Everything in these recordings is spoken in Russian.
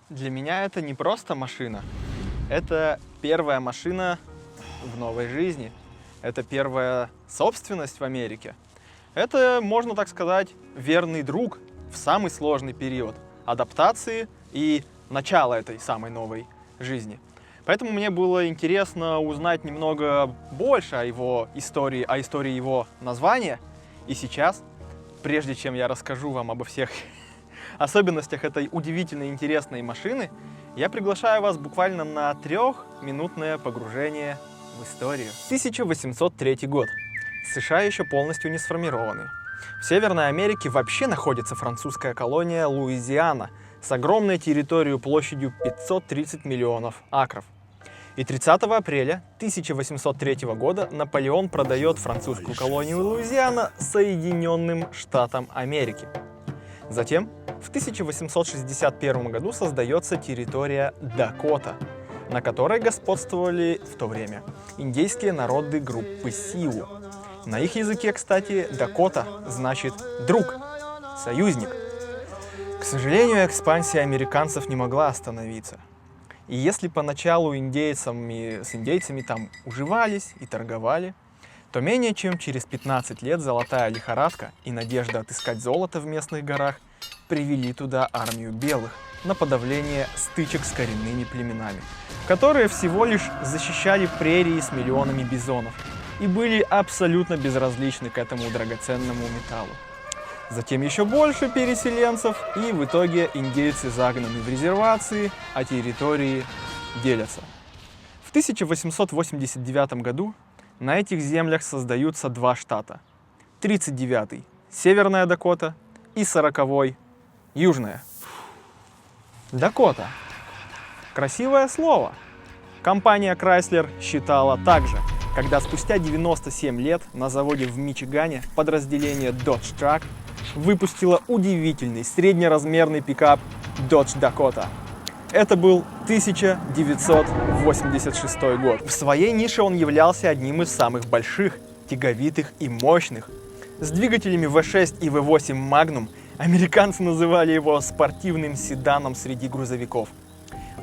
Для меня это не просто машина. Это первая машина в новой жизни. Это первая собственность в Америке. Это, можно так сказать, верный друг в самый сложный период адаптации и начала этой самой новой жизни. Поэтому мне было интересно узнать немного больше о истории его названия. И сейчас, прежде чем я расскажу вам обо всех особенностях этой удивительной интересной машины, я приглашаю вас буквально на 3-минутное погружение в историю. 1803 год. США еще полностью не сформированы. В Северной Америке вообще находится французская колония Луизиана с огромной территорией площадью 530 миллионов акров. И 30 апреля 1803 года Наполеон продает французскую колонию Луизиана Соединенным Штатам Америки. Затем в 1861 году создается территория Дакота, на которой господствовали в то время индейские народы группы Сиу. На их языке, кстати, Дакота значит «друг», «союзник». К сожалению, экспансия американцев не могла остановиться. И если поначалу с индейцами там уживались и торговали, то менее чем через 15 лет золотая лихорадка и надежда отыскать золото в местных горах привели туда армию белых на подавление стычек с коренными племенами, которые всего лишь защищали прерии с миллионами бизонов и были абсолютно безразличны к этому драгоценному металлу. Затем еще больше переселенцев, и в итоге индейцы загнаны в резервации, а территории делятся. В 1889 году на этих землях создаются два штата. 39-й – Северная Дакота и 40-й – Южная. Дакота. Красивое слово. Компания Chrysler считала так же, когда спустя 97 лет на заводе в Мичигане подразделение Dodge Truck выпустило удивительный среднеразмерный пикап Dodge Dakota. Это был 1986 год. В своей нише он являлся одним из самых больших, тяговитых и мощных. С двигателями V6 и V8 Magnum американцы называли его спортивным седаном среди грузовиков.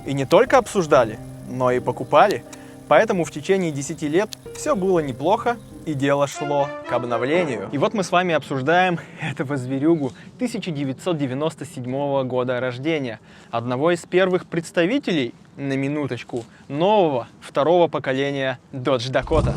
И не только обсуждали, но и покупали. Поэтому в течение 10 лет все было неплохо, и дело шло к обновлению. И вот мы с вами обсуждаем этого зверюгу 1997 года рождения, одного из первых представителей, на минуточку, нового второго поколения Dodge Dakota.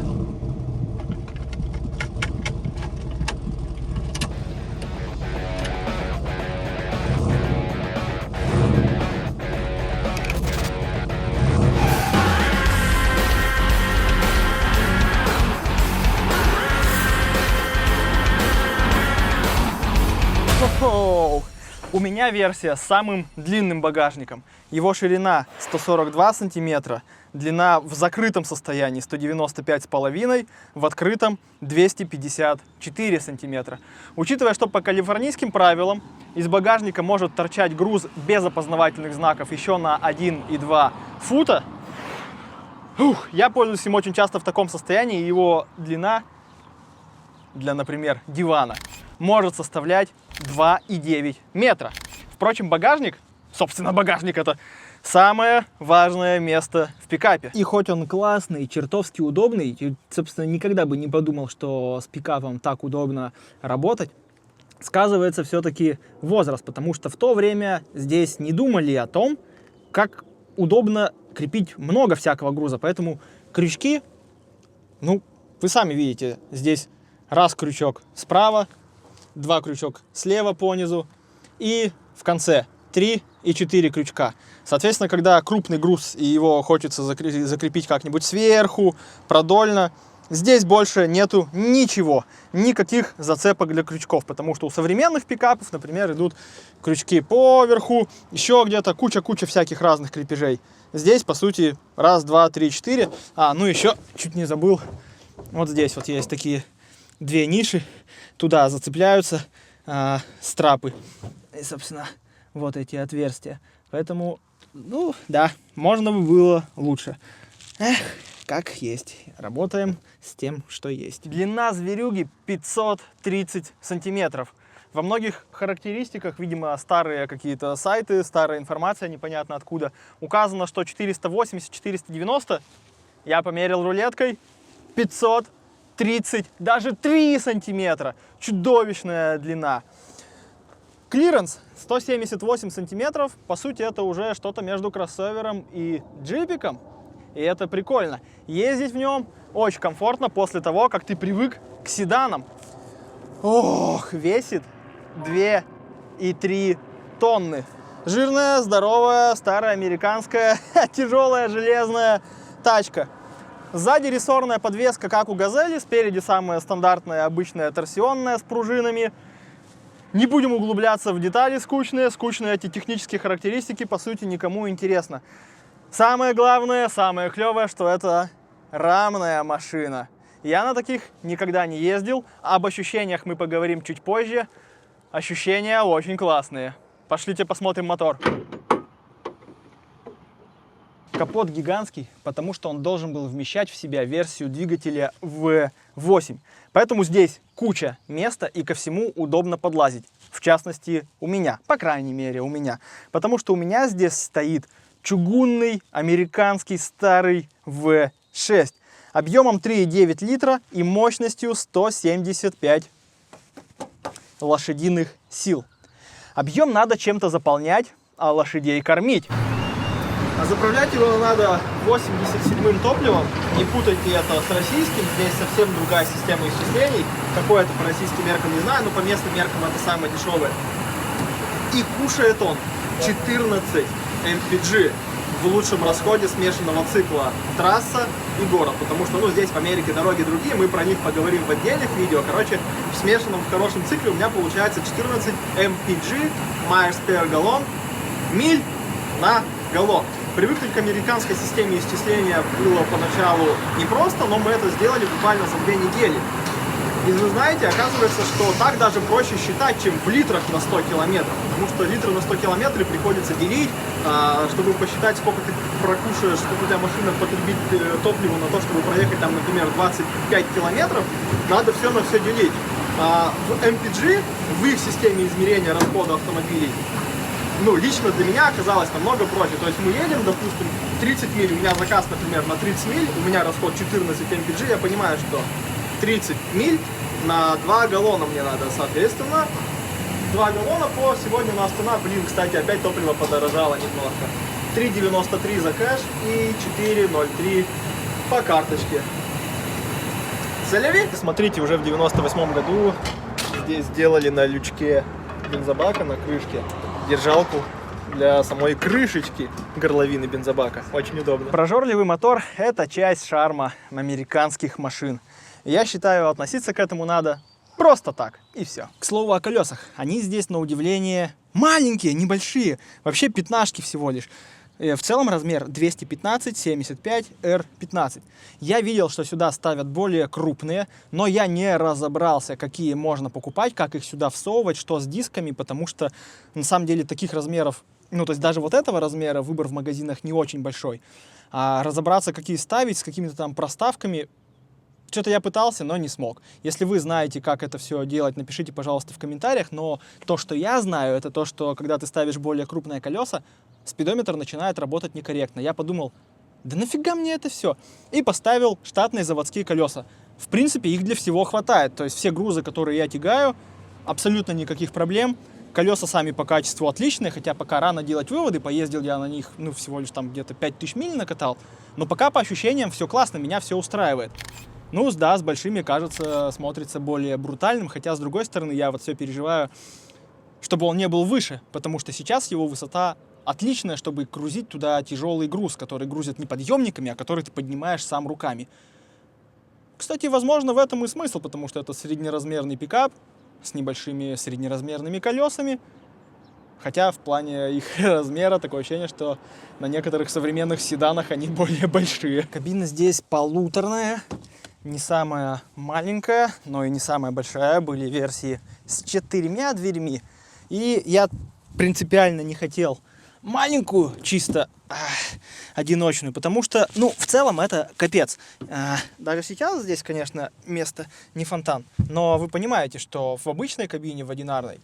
У меня версия с самым длинным багажником. Его ширина 142 сантиметра, длина в закрытом состоянии 195,5, в открытом 254 сантиметра. Учитывая, что по калифорнийским правилам из багажника может торчать груз без опознавательных знаков еще на 1,2 фута, я пользуюсь им очень часто в таком состоянии, и его длина для, например, дивана может составлять 2,9 метра. Впрочем, багажник, собственно, багажник — это самое важное место в пикапе. И хоть он классный, чертовски удобный, собственно, никогда бы не подумал, что с пикапом так удобно работать, сказывается все-таки возраст, потому что в то время здесь не думали о том, как удобно крепить много всякого груза. Поэтому крючки, вы сами видите, здесь раз крючок справа, 2 крючок слева понизу и в конце 3 и 4 крючка. Соответственно, когда крупный груз и его хочется закрепить как-нибудь сверху, продольно, здесь больше нету ничего, никаких зацепок для крючков, потому что у современных пикапов, например, идут крючки поверху, еще где-то куча всяких разных крепежей. Здесь, по сути, раз, два, три, 4. Еще чуть не забыл, вот здесь вот есть такие 2 ниши, туда зацепляются страпы. И, собственно, вот эти отверстия. Поэтому, да, можно бы было лучше. Как есть. Работаем с тем, что есть. Длина зверюги 530 сантиметров. Во многих характеристиках, видимо, старые какие-то сайты, старая информация, непонятно откуда, указано, что 480-490, я померил рулеткой, 530, даже 3 сантиметра. Чудовищная длина. Клиренс 178 сантиметров. По сути, это уже что-то между кроссовером и джипиком. И это прикольно. Ездить в нем очень комфортно после того, как ты привык к седанам. Ох, весит 2,3 тонны. Жирная, здоровая, старая американская, тяжелая железная тачка. Сзади рессорная подвеска, как у Газели, спереди самая стандартная, обычная торсионная с пружинами. Не будем углубляться в детали скучные эти технические характеристики, по сути, никому интересно. Самое главное, самое клевое, что это рамная машина. Я на таких никогда не ездил, об ощущениях мы поговорим чуть позже. Ощущения очень классные. Пошлите посмотрим мотор. Капот гигантский, потому что он должен был вмещать в себя версию двигателя V8. Поэтому здесь куча места и ко всему удобно подлазить. В частности, у меня, по крайней мере, у меня. Потому что у меня здесь стоит чугунный американский старый V6 объемом 3,9 литра и мощностью 175 лошадиных сил. Объем надо чем-то заполнять, а лошадей кормить. А заправлять его надо 87-м топливом. Не путайте это с российским. Здесь совсем другая система исчислений. Какое это по российским меркам, не знаю, но по местным меркам это самое дешевое. И кушает он 14 mpg в лучшем расходе смешанного цикла трасса и город. Потому что, здесь в Америке дороги другие, мы про них поговорим в отдельных видео. Короче, в смешанном, в хорошем цикле у меня получается 14 mpg, miles per gallon, миль на галлон. Привыкнуть к американской системе исчисления было поначалу непросто, но мы это сделали буквально за 2 недели. И вы знаете, оказывается, что так даже проще считать, чем в литрах на 100 километров. Потому что литры на 100 километров приходится делить, чтобы посчитать, сколько ты прокушаешь, сколько у тебя машина потребит топлива на то, чтобы проехать там, например, 25 километров. Надо все на все делить. В MPG, в их системе измерения расхода автомобилей, лично для меня оказалось намного проще. То есть мы едем, допустим, 30 миль, у меня заказ, например, на 30 миль, у меня расход 14 mpg, я понимаю, что 30 миль на 2 галлона мне надо, соответственно, 2 галлона по сегодня у нас цена, кстати, опять топливо подорожало немножко. 3,93 за кэш и 4,03 по карточке. Целеви? Смотрите, уже в 98 году здесь сделали на лючке бензобака, на крышке, держалку для самой крышечки горловины бензобака. Очень удобно. Прожорливый мотор – это часть шарма американских машин. Я считаю, относиться к этому надо просто так, и все. К слову о колесах. Они здесь, на удивление, маленькие, небольшие. Вообще пятнашки всего лишь. В целом размер 215/75 R15. Я видел, что сюда ставят более крупные, но я не разобрался, какие можно покупать, как их сюда всовывать, что с дисками, потому что на самом деле таких размеров, то есть даже вот этого размера выбор в магазинах не очень большой. А разобраться, какие ставить, с какими-то там проставками, что-то я пытался, но не смог. Если вы знаете, как это все делать, напишите, пожалуйста, в комментариях. Но то, что я знаю, это то, что когда ты ставишь более крупные колеса, спидометр начинает работать некорректно. Я подумал, да нафига мне это все? И поставил штатные заводские колеса. В принципе, их для всего хватает. То есть все грузы, которые я тягаю, абсолютно никаких проблем. Колеса сами по качеству отличные, хотя пока рано делать выводы. Поездил я на них, всего лишь там где-то 5000 миль накатал. Но пока по ощущениям все классно, меня все устраивает. Да, с большими, кажется, смотрится более брутальным, хотя, с другой стороны, я вот все переживаю, чтобы он не был выше, потому что сейчас его высота отличная, чтобы грузить туда тяжелый груз, который грузят не подъемниками, а который ты поднимаешь сам руками. Кстати, возможно, в этом и смысл, потому что это среднеразмерный пикап с небольшими среднеразмерными колесами, хотя в плане их размера такое ощущение, что на некоторых современных седанах они более большие. Кабина здесь полуторная. Не самая маленькая, но и не самая большая. Были версии с 4 дверьми. И я принципиально не хотел маленькую, чисто одиночную, потому что, ну, в целом это капец. Даже сейчас здесь, конечно, место не фонтан, но вы понимаете, что в обычной кабине, в одинарной,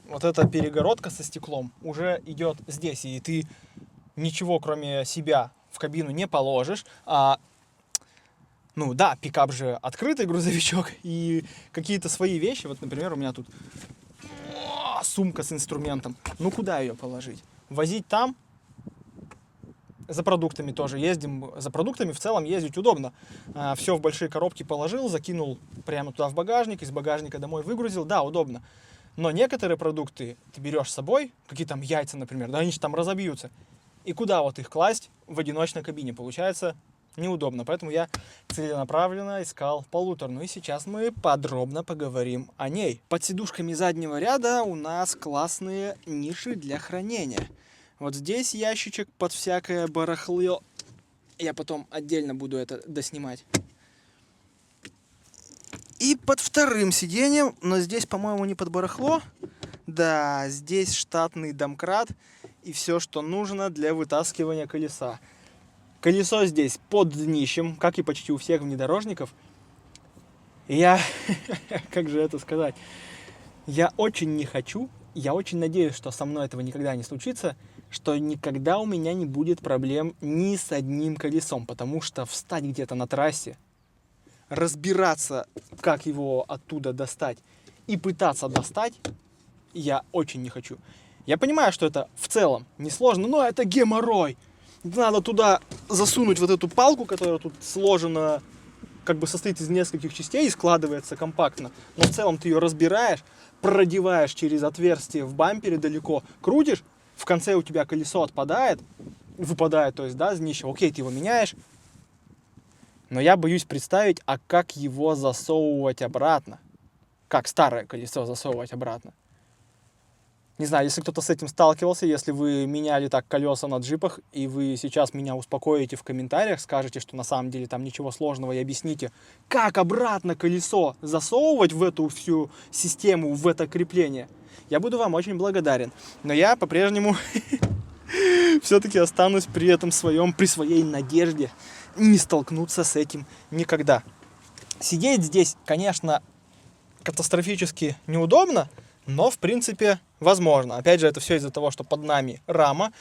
вот эта перегородка со стеклом уже идет здесь, и ты ничего, кроме себя, в кабину не положишь, ну да, пикап же открытый грузовичок, и какие-то свои вещи, вот, например, у меня тут сумка с инструментом, ну куда ее положить? Возить там? За продуктами тоже ездим, за продуктами в целом ездить удобно. Все в большие коробки положил, закинул прямо туда в багажник, из багажника домой выгрузил, да, удобно. Но некоторые продукты ты берешь с собой, какие там яйца, например, да, они же там разобьются. И куда вот их класть в одиночной кабине? Получается неудобно. Поэтому я целенаправленно искал полуторную. И сейчас мы подробно поговорим о ней. Под сидушками заднего ряда у нас классные ниши для хранения. Вот здесь ящичек под всякое барахло. Я потом отдельно буду это доснимать. И под вторым сиденьем, но здесь, по-моему, не под барахло. Да, здесь штатный домкрат и все, что нужно для вытаскивания колеса. Колесо здесь под днищем, как и почти у всех внедорожников. И я, как же это сказать, я очень не хочу, я очень надеюсь, что со мной этого никогда не случится, что никогда у меня не будет проблем ни с одним колесом, потому что встать где-то на трассе, разбираться, как его оттуда достать, и пытаться достать, я очень не хочу. Я понимаю, что это в целом несложно, но это геморрой. Надо туда засунуть вот эту палку, которая тут сложена, как бы состоит из нескольких частей и складывается компактно. Но в целом ты ее разбираешь, продеваешь через отверстие в бампере далеко, крутишь, в конце у тебя колесо отпадает, выпадает, то есть, да, с днища. Окей, ты его меняешь. Но я боюсь представить, а как его засовывать обратно? Как старое колесо засовывать обратно? Не знаю, если кто-то с этим сталкивался, если вы меняли так колеса на джипах, и вы сейчас меня успокоите в комментариях, скажете, что на самом деле там ничего сложного, и объясните, как обратно колесо засовывать в эту всю систему, в это крепление, я буду вам очень благодарен. Но я по-прежнему все-таки останусь при этом при своей надежде не столкнуться с этим никогда. Сидеть здесь, конечно, катастрофически неудобно, но, в принципе, возможно. Опять же, это все из-за того, что под нами рама.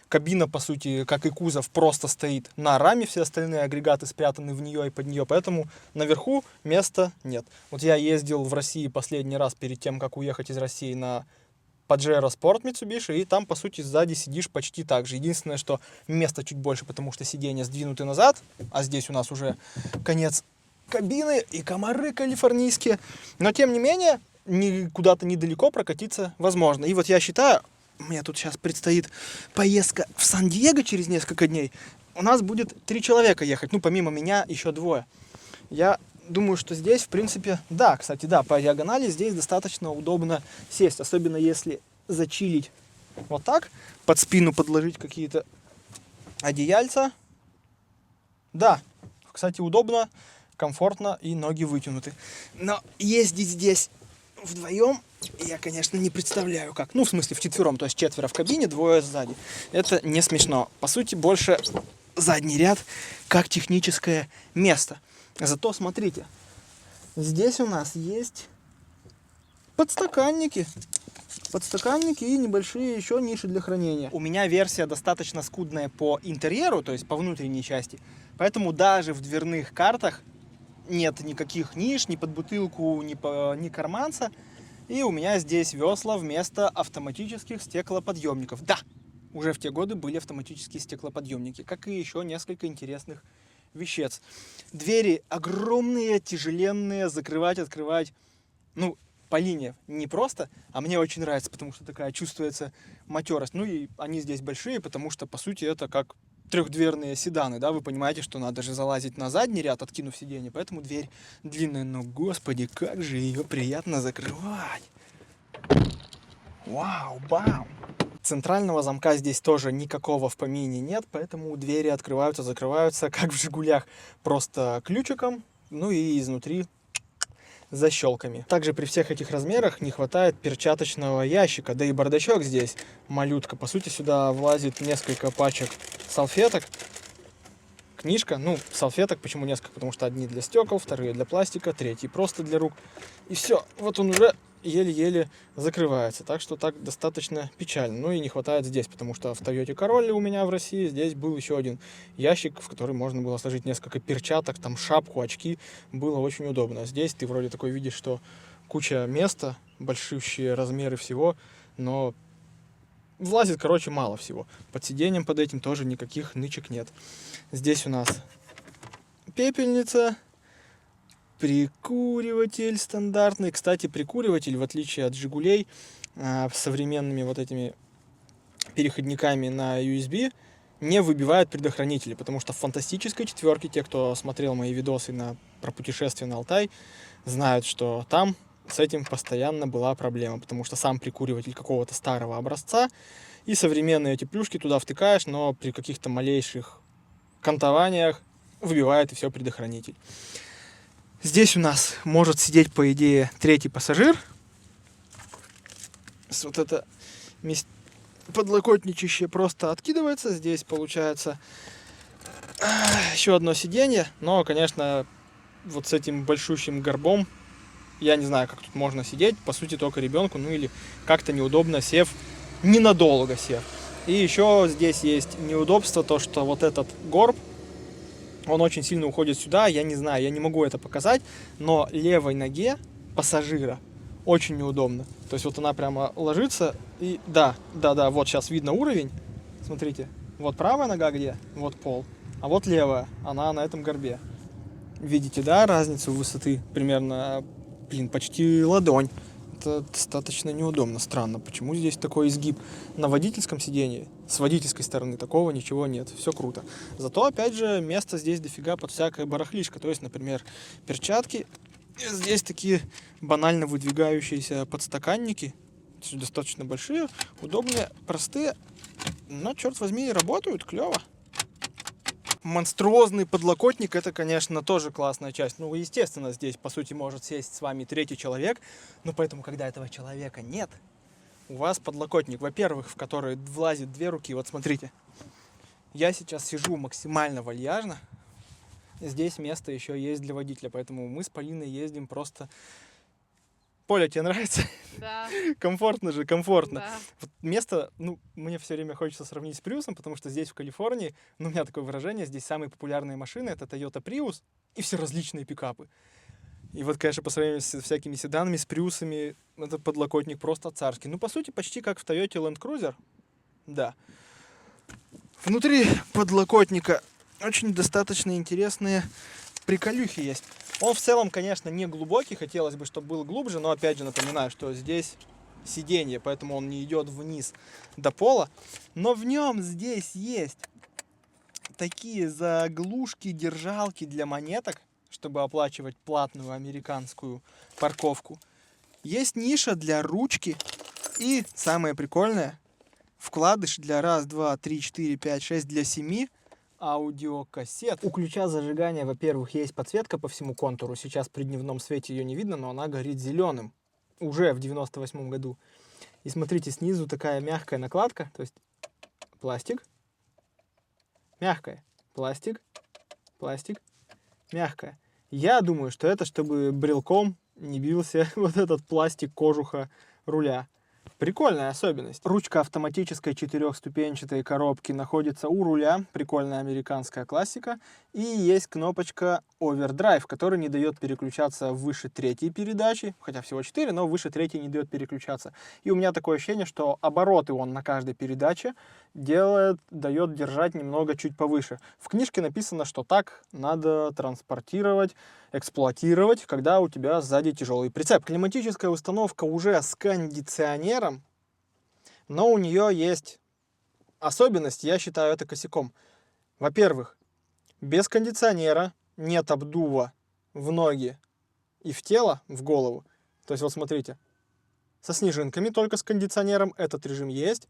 Кабина, по сути, как и кузов, просто стоит на раме. Все остальные агрегаты спрятаны в нее и под нее. Поэтому наверху места нет. Вот я ездил в России последний раз перед тем, как уехать из России на Pajero Sport Mitsubishi. И там, по сути, сзади сидишь почти так же. Единственное, что места чуть больше, потому что сиденья сдвинуты назад. А здесь у нас уже конец кабины и комары калифорнийские. Но, тем не менее, куда-то недалеко прокатиться возможно. И вот я считаю, мне тут сейчас предстоит поездка в Сан-Диего через несколько дней. У нас будет 3 человека ехать, ну, помимо меня еще 2. Я думаю, что здесь, в принципе, да, кстати, да, по диагонали здесь достаточно удобно сесть, особенно если зачилить вот так, под спину подложить какие-то одеяльца. Да, кстати, удобно, комфортно и ноги вытянуты. Но ездить здесь вдвоем я, конечно, не представляю как. Ну, в смысле, вчетвером, то есть 4 в кабине, 2 сзади. Это не смешно. По сути, больше задний ряд как техническое место. Зато, смотрите, здесь у нас есть подстаканники. Подстаканники и небольшие еще ниши для хранения. У меня версия достаточно скудная по интерьеру, то есть по внутренней части. Поэтому даже в дверных картах нет никаких ниш, ни под бутылку, ни карманца. И у меня здесь весла вместо автоматических стеклоподъемников. Да, уже в те годы были автоматические стеклоподъемники, как и еще несколько интересных вещец. Двери огромные, тяжеленные, закрывать, открывать, ну, по линии не просто, а мне очень нравится, потому что такая чувствуется матерость. Ну и они здесь большие, потому что, по сути, это как трехдверные седаны, да, вы понимаете, что надо же залазить на задний ряд, откинув сиденье, поэтому дверь длинная, но, господи, как же ее приятно закрывать. Вау, бам! Центрального замка здесь тоже никакого в помине нет, поэтому двери открываются, закрываются, как в «Жигулях», просто ключиком, ну и изнутри защелками. Также при всех этих размерах не хватает перчаточного ящика, да и бардачок здесь малютка. По сути, сюда влазит несколько пачек салфеток, книжка, ну, салфеток, почему несколько, потому что одни для стекол, вторые для пластика, третьи просто для рук. И все, вот он уже еле-еле закрывается, так что так достаточно печально. Ну и не хватает здесь, потому что в Toyota Corolla у меня в России здесь был еще один ящик, в который можно было сложить несколько перчаток, там шапку, очки, было очень удобно. Здесь ты вроде такой видишь, что куча места, большущие размеры всего, но влазит, короче, мало всего. Под сиденьем под этим тоже никаких нычек нет. Здесь у нас пепельница, прикуриватель стандартный. Кстати, прикуриватель, в отличие от «Жигулей», с современными вот этими переходниками на USB, не выбивает предохранители, потому что в «Фантастической четверке», те, кто смотрел мои видосы про путешествие на Алтай, знают, что там с этим постоянно была проблема, потому что сам прикуриватель какого-то старого образца, и современные эти плюшки туда втыкаешь, но при каких-то малейших кантованиях выбивает и все предохранитель. Здесь у нас может сидеть, по идее, третий пассажир. Вот это подлокотничище просто откидывается. Здесь получается еще одно сиденье, но, конечно, вот с этим большущим горбом я не знаю, как тут можно сидеть, по сути, только ребенку, ну или как-то неудобно сев, ненадолго сев. И еще здесь есть неудобство, то что вот этот горб, он очень сильно уходит сюда, я не знаю, я не могу это показать, но левой ноге пассажира очень неудобно. То есть вот она прямо ложится, и да, вот сейчас видно уровень, смотрите, вот правая нога где, вот пол, а вот левая, она на этом горбе. Видите, да, разницу высоты примерно, почти ладонь. Это достаточно неудобно, странно. Почему здесь такой изгиб? На водительском сидении, с водительской стороны, такого ничего нет. Все круто. Зато, опять же, места здесь дофига под всякое барахлишко. То есть, например, перчатки. Здесь такие банально выдвигающиеся подстаканники. Достаточно большие, удобные, простые. Но, черт возьми, работают клево. Монструозный подлокотник — это, конечно, тоже классная часть. Ну, естественно, здесь, по сути, может сесть с вами третий человек, но поэтому, когда этого человека нет, у вас подлокотник, во-первых, в который влазит две руки. Вот смотрите, я сейчас сижу максимально вальяжно, здесь место еще есть для водителя, поэтому мы с Полиной ездим просто... Поля, тебе нравится? Да. Комфортно же, комфортно. Да. Вот место, ну, мне все время хочется сравнить с Приусом, потому что здесь, в Калифорнии, ну, у меня такое выражение, здесь самые популярные машины — это Toyota Prius и все различные пикапы. И вот, конечно, по сравнению с всякими седанами, с Приусами, это подлокотник просто царский. Ну, по сути, почти как в Toyota Land Cruiser. Да. Внутри подлокотника очень достаточно интересные приколюхи есть. Он в целом, конечно, не глубокий, хотелось бы, чтобы был глубже, но опять же напоминаю, что здесь сиденье, поэтому он не идет вниз до пола. Но в нем здесь есть такие заглушки, держалки для монеток, чтобы оплачивать платную американскую парковку. Есть ниша для ручки и, самое прикольное, вкладыш для 1, 2, 3, 4, 5, 6, для 7 аудиокассет. У ключа зажигания, во-первых, есть подсветка по всему контуру. Сейчас при дневном свете ее не видно, но она горит зеленым. Уже в 98 году. И смотрите, снизу такая мягкая накладка. То есть пластик, мягкая, пластик, пластик, мягкая. Я думаю, что это чтобы брелком не бился вот этот пластик кожуха руля. Прикольная особенность. Ручка автоматической 4-ступенчатой коробки находится у руля. Прикольная американская классика. И есть кнопочка Overdrive, которая не дает переключаться выше третьей передачи. Хотя всего 4, но выше третьей не дает переключаться. И у меня такое ощущение, что обороты он на каждой передаче дает держать немного чуть повыше. В книжке написано, что так надо транспортировать, эксплуатировать, когда у тебя сзади тяжелый прицеп. Климатическая установка уже с кондиционером, но у нее есть особенность, я считаю это косяком. Во-первых, без кондиционера нет обдува в ноги и в тело, в голову. То есть вот смотрите, со снежинками только с кондиционером этот режим есть,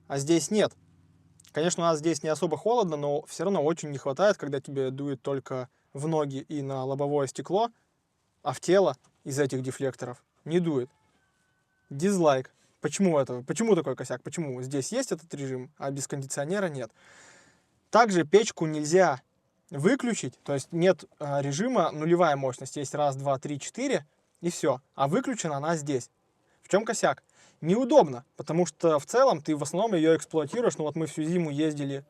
а здесь нет. Конечно, у нас здесь не особо холодно, но все равно очень не хватает, когда тебе дует только в ноги и на лобовое стекло, а в тело из этих дефлекторов не дует. Дизлайк. Почему такой косяк? Почему здесь есть этот режим, а без кондиционера нет? Также печку нельзя выключить, то есть нет режима нулевая мощность. Есть раз, два, три, четыре и все. А выключена она здесь. В чем косяк? Неудобно, потому что в целом ты в основном ее эксплуатируешь. Ну вот мы всю зиму ездили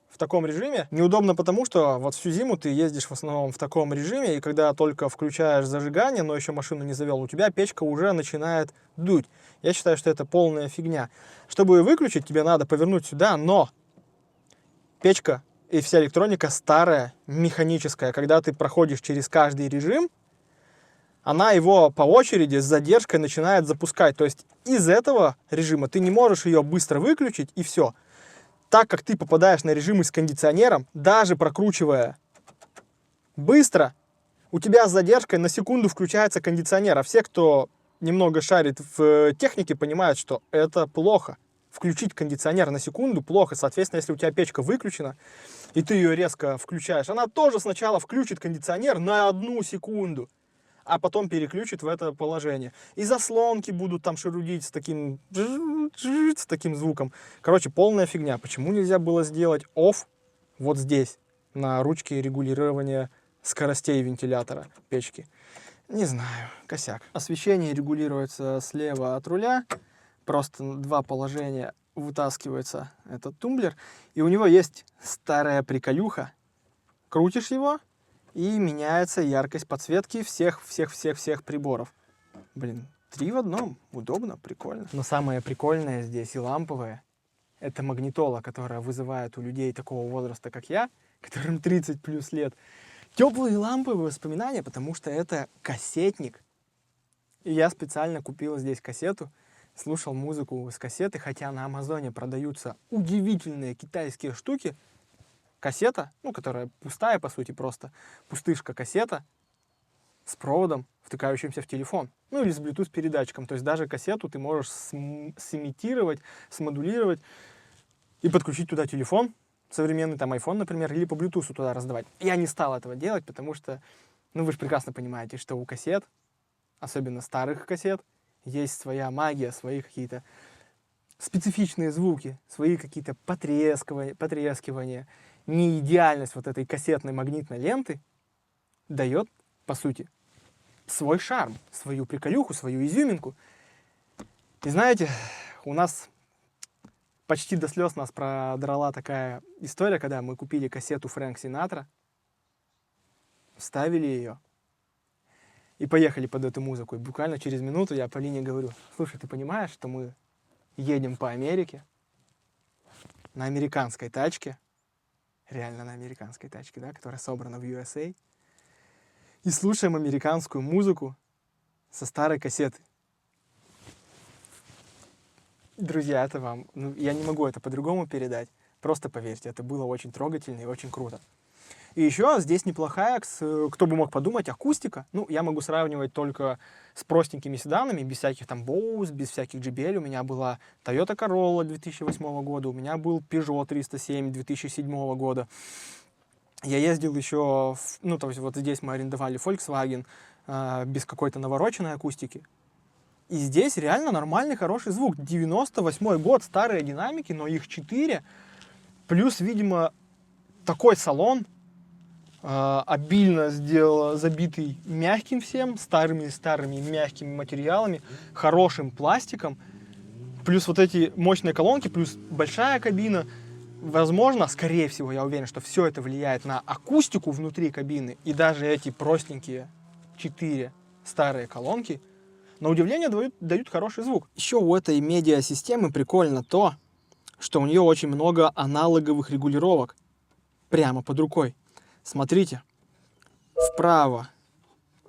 в таком режиме. Неудобно, потому что вот всю зиму ты ездишь в основном в таком режиме, и когда только включаешь зажигание, но еще машину не завел, у тебя печка уже начинает дуть. Я считаю, что это полная фигня. Чтобы ее выключить, тебе надо повернуть сюда, но печка и вся электроника старая, механическая. Когда ты проходишь через каждый режим, она его по очереди с задержкой начинает запускать. То есть из этого режима ты не можешь ее быстро выключить, и все. Так как ты попадаешь на режимы с кондиционером, даже прокручивая быстро, у тебя с задержкой на секунду включается кондиционер. А все, кто немного шарит в технике, понимают, что это плохо. Включить кондиционер на секунду плохо. Соответственно, если у тебя печка выключена, и ты ее резко включаешь, она тоже сначала включит кондиционер на 1 секунду, а потом переключит в это положение. И заслонки будут там шарудить с таким звуком. Короче, полная фигня. Почему нельзя было сделать off вот здесь, на ручке регулирования скоростей вентилятора печки? Не знаю, косяк. Освещение регулируется слева от руля. Просто 2 положения вытаскивается этот тумблер. И у него есть старая приколюха. Крутишь его, и меняется яркость подсветки всех приборов. Блин, 3 в одном. Удобно, прикольно. Но самое прикольное здесь и ламповое — это магнитола, которая вызывает у людей такого возраста, как я, которым 30 плюс лет, теплые ламповые воспоминания, потому что это кассетник. И я специально купил здесь кассету, слушал музыку с кассеты, хотя на Амазоне продаются удивительные китайские штуки. Кассета, ну, которая пустая, по сути, просто пустышка кассета с проводом, втыкающимся в телефон. Ну, или с Bluetooth-передатчиком. То есть даже кассету ты можешь сымитировать, смодулировать и подключить туда телефон, современный там iPhone, например, или по Bluetooth туда раздавать. Я не стал этого делать, потому что, ну, вы же прекрасно понимаете, что у кассет, особенно старых кассет, есть своя магия, свои какие-то специфичные звуки, свои какие-то потрескивания. Неидеальность вот этой кассетной магнитной ленты дает, по сути, свой шарм, свою приколюху, свою изюминку. И знаете, у нас почти до слез нас продрала такая история, когда мы купили кассету Фрэнк Синатра, вставили ее и поехали под эту музыку. И буквально через минуту я Полине говорю: слушай, ты понимаешь, что мы едем по Америке на американской тачке, реально на американской тачке, да, которая собрана в USA, и слушаем американскую музыку со старой кассеты. Друзья, это вам, ну, я не могу это по-другому передать, просто поверьте, это было очень трогательно и очень круто. И еще здесь неплохая, кто бы мог подумать, акустика. Ну, я могу сравнивать только с простенькими седанами, без всяких там Bose, без всяких JBL. У меня была Toyota Corolla 2008 года, у меня был Peugeot 307 2007 года. Я ездил еще, ну, то есть вот здесь мы арендовали Volkswagen без какой-то навороченной акустики. И здесь реально нормальный, хороший звук. 98 год, старые динамики, но их 4. Плюс, видимо, такой салон, обильно забитый мягким всем, старыми мягкими материалами, хорошим пластиком, плюс вот эти мощные колонки, плюс большая кабина. Возможно, скорее всего, я уверен, что все это влияет на акустику внутри кабины, и даже эти простенькие 4 старые колонки, на удивление, дают хороший звук. Еще у этой медиасистемы прикольно то, что у нее очень много аналоговых регулировок прямо под рукой. Смотрите, вправо,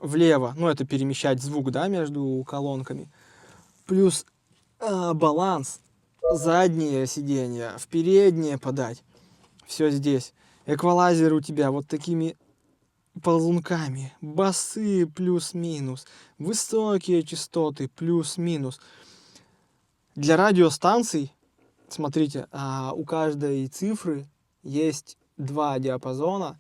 влево, ну это перемещать звук, да, между колонками, плюс баланс, заднее сиденье, в переднее подать, все здесь. Эквалайзер у тебя вот такими ползунками, басы плюс-минус, высокие частоты плюс-минус. Для радиостанций, смотрите, у каждой цифры есть 2 диапазона,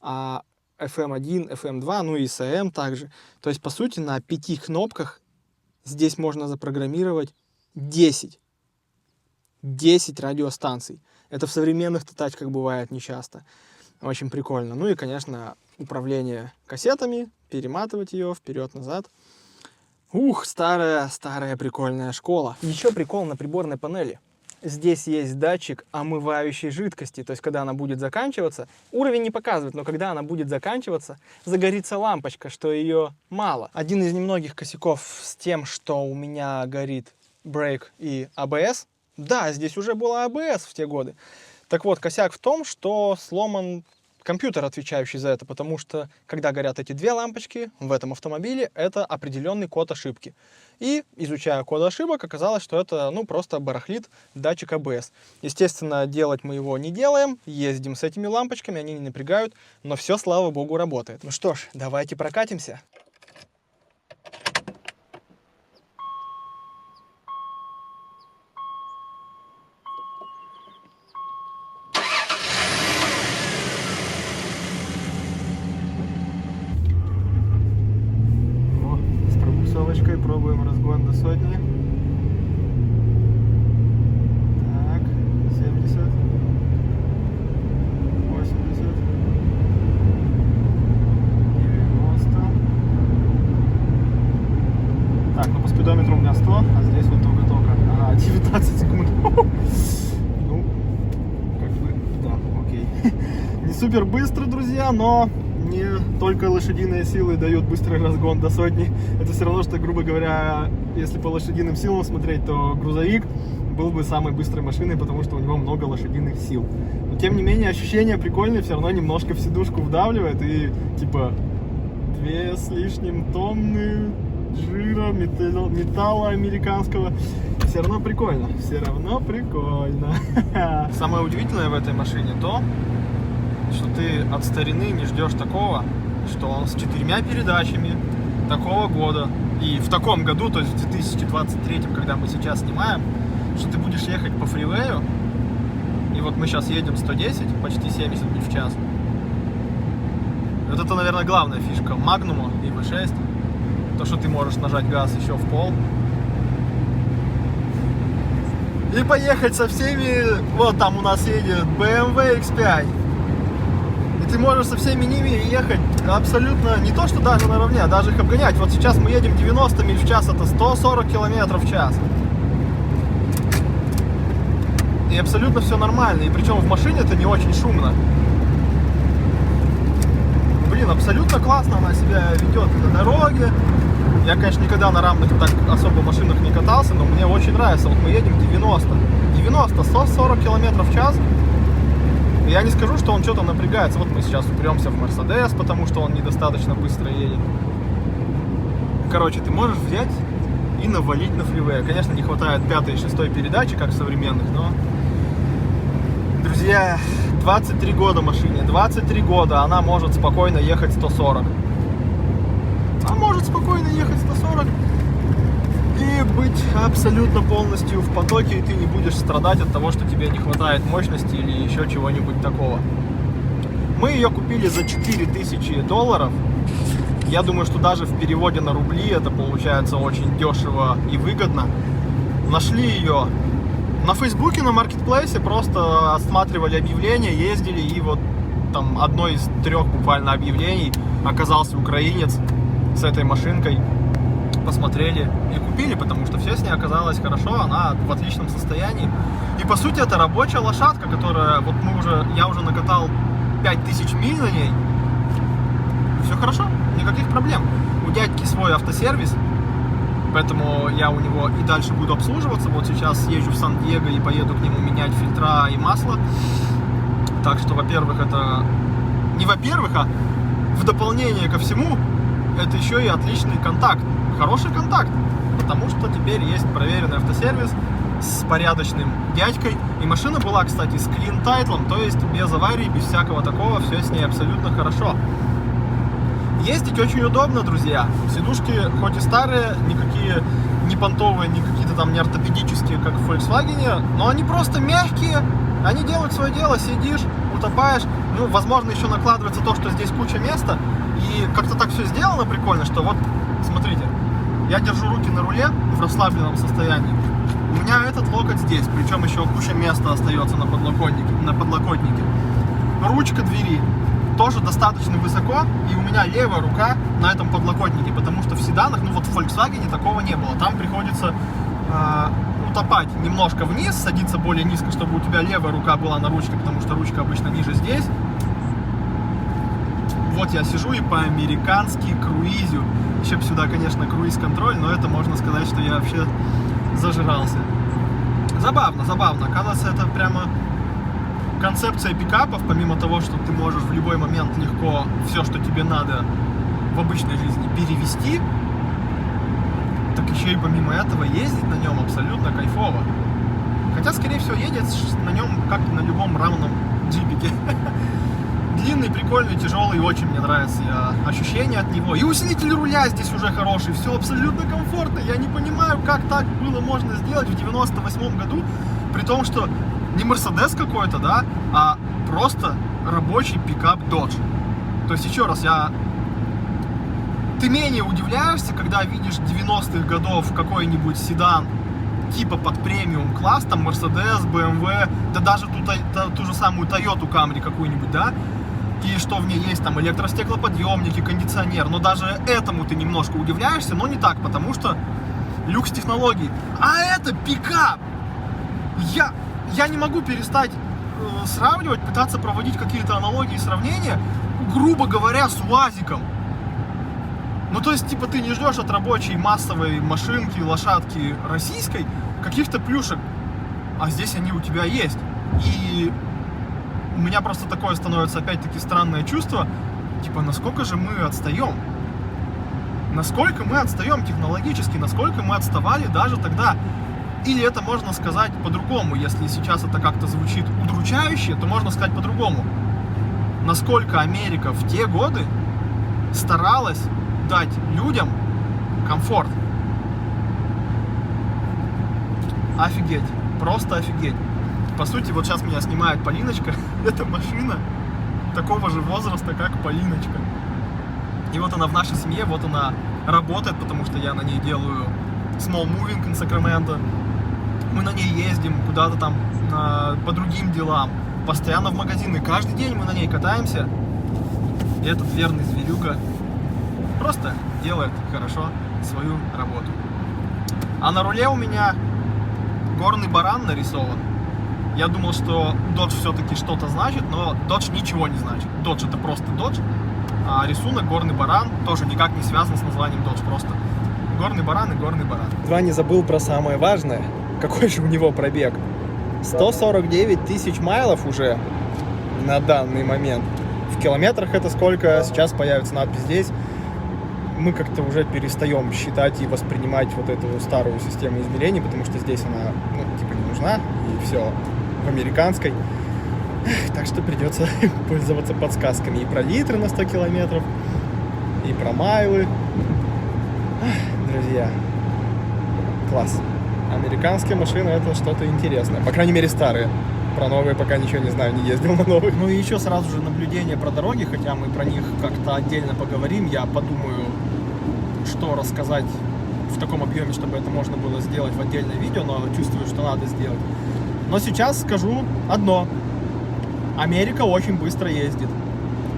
а FM1, FM2, ну и SM также. То есть, по сути, на 5 кнопках здесь можно запрограммировать 10 радиостанций. Это в современных-то тачках бывает нечасто. Очень прикольно. Ну и, конечно, управление кассетами, перематывать ее вперед-назад. Ух, старая прикольная школа. Еще прикол на приборной панели. Здесь есть датчик омывающей жидкости, то есть когда она будет заканчиваться, уровень не показывает, но когда она будет заканчиваться, загорится лампочка, что ее мало. Один из немногих косяков с тем, что у меня горит брейк и ABS. Да, здесь уже была ABS в те годы. Так вот, косяк в том, что сломан компьютер, отвечающий за это, потому что, когда горят эти две лампочки в этом автомобиле, это определенный код ошибки. И, изучая код ошибок, оказалось, что это, просто барахлит датчик ABS. Естественно, делать мы его не делаем, ездим с этими лампочками, они не напрягают, но все, слава богу, работает. Ну что ж, давайте прокатимся. Пробуем разгон до сотни. Так, 70, 80, 90. Так, по спидометру у меня 100, а здесь вот только 19 секунд. Да, окей. Не супер быстро, друзья, но не только лошадиные силы дают быстрый разгон до сотни. Это все равно, что, грубо говоря, если по лошадиным силам смотреть, то грузовик был бы самой быстрой машиной, потому что у него много лошадиных сил. Но, тем не менее, ощущения прикольные, все равно немножко в сидушку вдавливает. И, 2 с лишним тонны жира, металла американского. Все равно прикольно. Самое удивительное в этой машине то, что ты от старины не ждешь такого, что он с 4 передачами такого года и в таком году, то есть в 2023, когда мы сейчас снимаем, что ты будешь ехать по фривею, и вот мы сейчас едем 110, почти 70 миль в час. Вот это, наверное, главная фишка Магнума и V6, то, что ты можешь нажать газ еще в пол и поехать со всеми. Вот там у нас едет BMW X5. И ты можешь со всеми ними ехать абсолютно не то, что даже наравне, а даже их обгонять. Вот сейчас мы едем 90 миль в час, это 140 километров в час. И абсолютно все нормально. И причем в машине это не очень шумно. Блин, абсолютно классно она себя ведет на дороге. Я, конечно, никогда на равных так особо машинах не катался, но мне очень нравится. Вот мы едем 140 километров в час. Я не скажу, что он что-то напрягается. Вот мы сейчас упремся в Мерседес, потому что он недостаточно быстро едет. Короче, ты можешь взять и навалить на фривее. Конечно, не хватает 5-й и 6-й передачи, как в современных, но... Друзья, 23 года машине, 23 года она может спокойно ехать 140. Она может спокойно ехать 140 и быть абсолютно полностью в потоке, и ты не будешь страдать от того, что тебе не хватает мощности или еще чего-нибудь такого. Мы ее купили за $4000. Я думаю, что даже в переводе на рубли это получается очень дешево и выгодно. Нашли ее на Фейсбуке, на маркетплейсе, просто осматривали объявления, ездили, и вот там одно из 3 буквально объявлений оказался украинец с этой машинкой. Посмотрели и купили, потому что все с ней оказалось хорошо, она в отличном состоянии. И по сути это рабочая лошадка, которая, вот я уже накатал 5000 миль на ней. Все хорошо, никаких проблем. У дядьки свой автосервис, поэтому я у него и дальше буду обслуживаться. Вот сейчас езжу в Сан-Диего и поеду к нему менять фильтра и масло. Так что, во-первых, это... Не во-первых, а в дополнение ко всему, это еще и отличный контакт. Хороший контакт, потому что теперь есть проверенный автосервис с порядочным дядькой. И машина была, кстати, с clean title, то есть без аварий, без всякого такого, все с ней абсолютно хорошо. Ездить очень удобно, друзья. Сидушки хоть и старые, никакие не понтовые, не какие-то там не ортопедические, как в Volkswagen, но они просто мягкие, они делают свое дело, сидишь, утопаешь. Ну, возможно, еще накладывается то, что здесь куча места, и как-то так все сделано прикольно, что вот, смотрите, я держу руки на руле в расслабленном состоянии, У меня этот локоть здесь, причем еще куча места остается на подлокотнике. Ручка двери тоже достаточно высоко, и у меня левая рука на этом подлокотнике, потому что в седанах, ну вот в Volkswagen такого не было. Там приходится утопать немножко вниз, садиться более низко, чтобы у тебя левая рука была на ручке, потому что ручка обычно ниже здесь. Вот я сижу и по-американски круизю. Еще бы сюда, конечно, круиз-контроль, но это можно сказать, что я вообще зажирался. Забавно, забавно. Оказывается, это прямо концепция пикапов, помимо того, что ты можешь в любой момент легко все, что тебе надо в обычной жизни, перевести, так еще и помимо этого ездить на нем абсолютно кайфово. Хотя, скорее всего, едет на нем как на любом равном джипике. Длинный, прикольный, тяжелый, очень мне нравится ощущение от него. И усилитель руля здесь уже хороший, все абсолютно комфортно. Я не понимаю, как так было можно сделать в 98 году, при том, что не Mercedes какой-то, да, а просто рабочий пикап Dodge. То есть, еще раз, ты менее удивляешься, когда видишь 90-х годов какой-нибудь седан типа под премиум класс, там Mercedes, BMW, да даже ту же самую Toyota Camry какую-нибудь, да, и что в ней есть там электростеклоподъемники, кондиционер, но даже этому ты немножко удивляешься, но не так, потому что люкс технологий. А это пикап! Я не могу перестать сравнивать, пытаться проводить какие-то аналогии и сравнения, грубо говоря, с УАЗиком. Ну, то есть, типа, ты не ждешь от рабочей массовой машинки, лошадки российской каких-то плюшек, а здесь они у тебя есть. И у меня просто такое становится, опять-таки, странное чувство, типа, насколько же мы отстаем? Насколько мы отстаем технологически, насколько мы отставали даже тогда? Или это можно сказать по-другому, если сейчас это как-то звучит удручающе, то можно сказать по-другому. Насколько Америка в те годы старалась дать людям комфорт. Офигеть, просто офигеть. По сути, вот сейчас меня снимает Полиночка. Это машина такого же возраста, как Полиночка. И вот она в нашей семье, вот она работает, потому что я на ней делаю small moving in Sacramento. Мы на ней ездим куда-то там по другим делам, постоянно в магазины. Каждый день мы на ней катаемся. И этот верный зверюга просто делает хорошо свою работу. А на руле у меня горный баран нарисован. Я думал, что Dodge все-таки что-то значит, но Dodge ничего не значит. Dodge это просто Dodge, а рисунок горный баран тоже никак не связан с названием Dodge, просто горный баран и горный баран. Едва не забыл про самое важное. Какой же у него пробег? 149 тысяч майлов уже на данный момент. В километрах это сколько? Сейчас появится надпись здесь. Мы как-то уже перестаем считать и воспринимать вот эту старую систему измерений, потому что здесь она, типа не нужна, и все в американской. Так что придется пользоваться подсказками и про литры на 100 километров, и про майлы. Друзья, класс. Американские машины — это что-то интересное. По крайней мере, старые. Про новые пока ничего не знаю, не ездил на новых. Ну и еще сразу же наблюдение про дороги, хотя мы про них как-то отдельно поговорим. Я подумаю, что рассказать в таком объеме, чтобы это можно было сделать в отдельное видео, но чувствую, что надо сделать. Но сейчас скажу одно. Америка очень быстро ездит.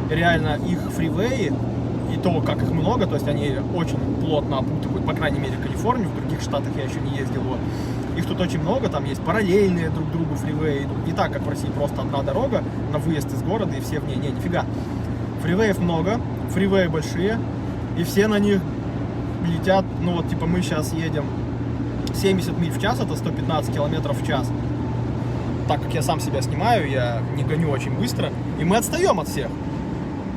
Реально, их фривеи и то, как их много, то есть они очень плотно опутывают, по крайней мере, Калифорнию, в других штатах я еще не ездил. Вот. Их тут очень много, там есть параллельные друг другу фривеи, идут не так, как в России, просто одна дорога на выезд из города и все в ней. Не, нифига. Фривеев много, фривеи большие, и все на них летят, ну вот, типа мы сейчас едем 70 миль в час, это 115 километров в час. Так как я сам себя снимаю, я не гоню очень быстро, и мы отстаем от всех.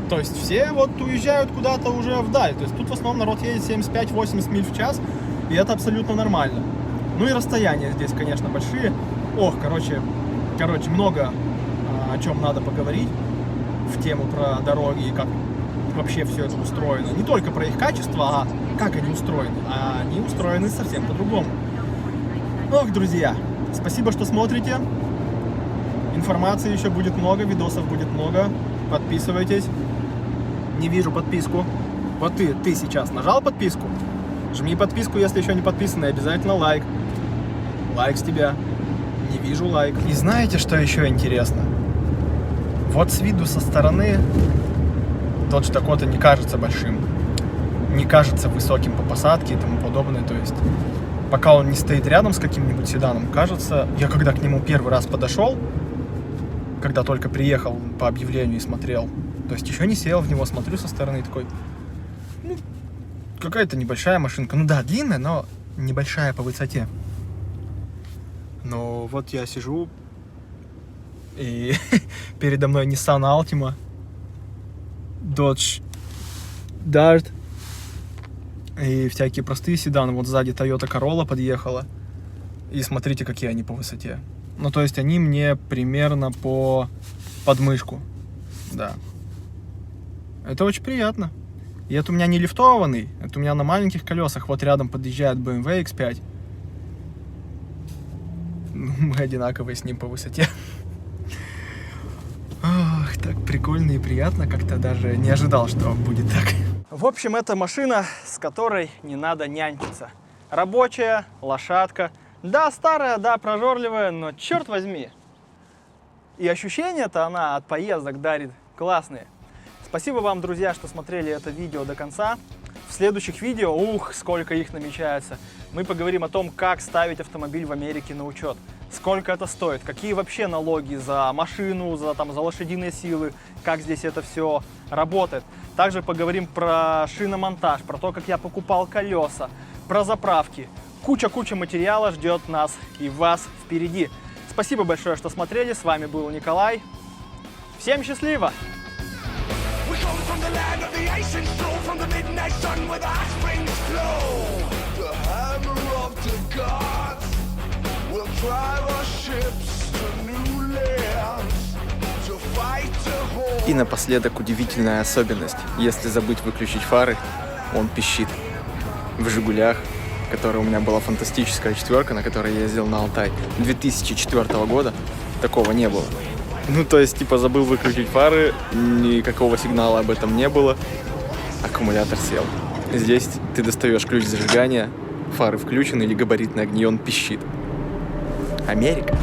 То есть все вот уезжают куда-то уже вдаль. То есть тут в основном народ едет 75-80 миль в час, и это абсолютно нормально. Ну и расстояния здесь, конечно, большие. Короче, много о чем надо поговорить в тему про дороги и как вообще все это устроено. Не только про их качество, а как они устроены. А они устроены совсем по-другому. Друзья, спасибо, что смотрите. Информации еще будет много, видосов будет много. Подписывайтесь. Не вижу подписку. Вот ты сейчас нажал подписку? Жми подписку, если еще не подписан, и обязательно лайк. Лайк с тебя. Не вижу лайк. И знаете, что еще интересно? Вот с виду со стороны Dodge Dakota не кажется большим. Не кажется высоким по посадке и тому подобное. То есть, пока он не стоит рядом с каким-нибудь седаном, кажется... Я когда к нему первый раз подошел, когда только приехал по объявлению и смотрел, то есть еще не сел в него, смотрю со стороны такой... Ну, какая-то небольшая машинка. Ну да, длинная, но небольшая по высоте. Но вот я сижу, и передо мной Nissan Altima, Dodge Dart и всякие простые седаны. Вот сзади Toyota Corolla подъехала. И смотрите, какие они по высоте. Ну, то есть они мне примерно по подмышку. Да. Это очень приятно. И это у меня не лифтованный, это у меня на маленьких колесах. Вот рядом подъезжает BMW X5. Мы одинаковые с ним по высоте. Ох, так прикольно и приятно. Как-то даже не ожидал, что будет так. В общем, это машина, с которой не надо нянчиться. Рабочая, лошадка. Да, старая, да, прожорливая, но черт возьми. И ощущения-то она от поездок дарит классные. Спасибо вам, друзья, что смотрели это видео до конца. В следующих видео, сколько их намечается, мы поговорим о том, как ставить автомобиль в Америке на учет. Сколько это стоит, какие вообще налоги за машину, за лошадиные силы, как здесь это все работает. Также поговорим про шиномонтаж, про то, как я покупал колеса, про заправки. Куча материала ждет нас и вас впереди. Спасибо большое, что смотрели. С вами был Николай. Всем счастливо! We come from the land of the ice and snow, from the midnight sun where the hot springs flow. The hammer of the gods will drive our ships to new lands, to fight to hold. И напоследок удивительная особенность. Если забыть выключить фары, он пищит. В «Жигулях», которая у меня была фантастическая четверка, на которой я ездил на Алтай, 2004 года, такого не было. Ну, то есть, забыл выключить фары, никакого сигнала об этом не было, аккумулятор сел. Здесь ты достаешь ключ зажигания, фары включены или габаритные огни, и он пищит. Америка.